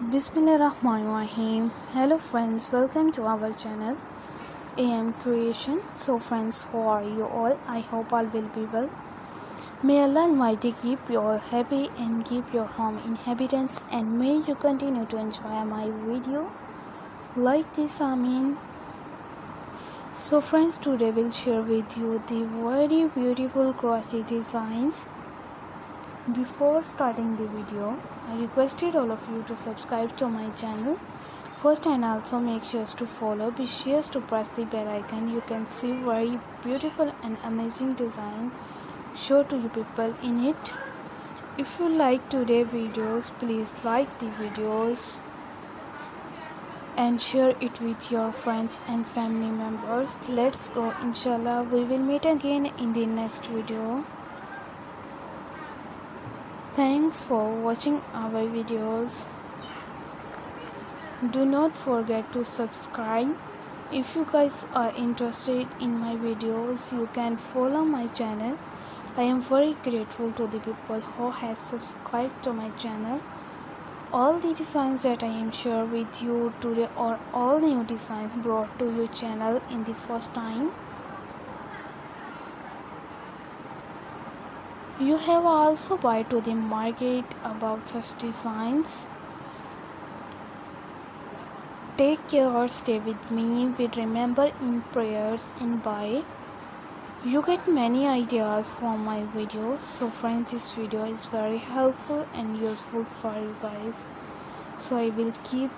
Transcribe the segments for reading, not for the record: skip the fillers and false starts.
Bismillahirrahmanirrahim. Hello friends, welcome to our channel AM Creation. So friends, how are you all? I hope all will be well. May Allah Almighty keep you all happy and keep your home inhabitants, and may you continue to enjoy my video like this. Amin. So friends, today we'll share with you the very beautiful crochet designs. Before starting the video, I requested all of you to subscribe to my channel first, and also make sure to follow. Be sure to press the bell icon. You can see very beautiful and amazing design show to you people in it. If you like today's videos, please like the videos and share it with your friends and family members. Let's go. Inshallah, we will meet again in the next video. Thanks for watching our videos. Do not forget to subscribe. If you guys are interested in my videos, you can follow my channel. I am very grateful to the people who has subscribed to my channel. All the designs that I am share with you today are all new designs brought to your channel in the first time. You have also buy to the market about such designs. Take care or stay with me. We remember in prayers and buy. You get many ideas from my videos. So friends, this video is very helpful and useful for you guys. So I will keep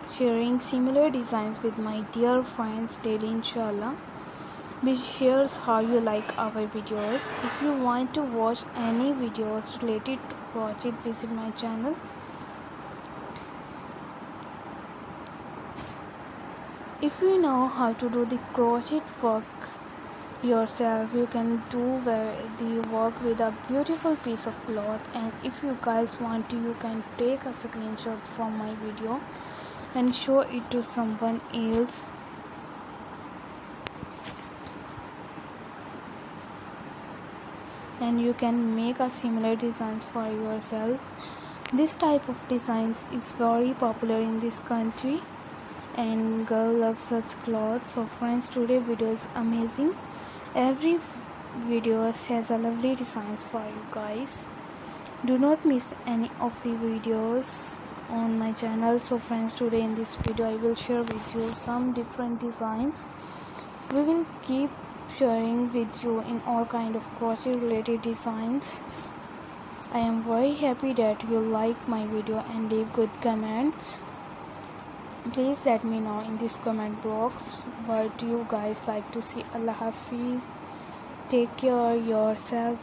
sharing similar designs with my dear friends daily, inshallah. Be sure how you like our videos. If you want to watch any videos related to crochet, visit my channel. If you know how to do the crochet work yourself, you can do the work with a beautiful piece of cloth. And if you guys want to, you can take a screenshot from my video and show it to someone else. And you can make a similar designs for yourself. This type of designs is very popular in this country, and girl loves such clothes. So friends, today video is amazing. Every video has a lovely designs for you guys. Do not miss any of the videos on my channel. So friends, today in this video I will share with you some different designs. We will keep sharing with you in all kind of crochet related designs. I am very happy that you like my video and leave good comments. Please let me know in this comment box what you guys like to see. Allah Hafiz. Take care yourself.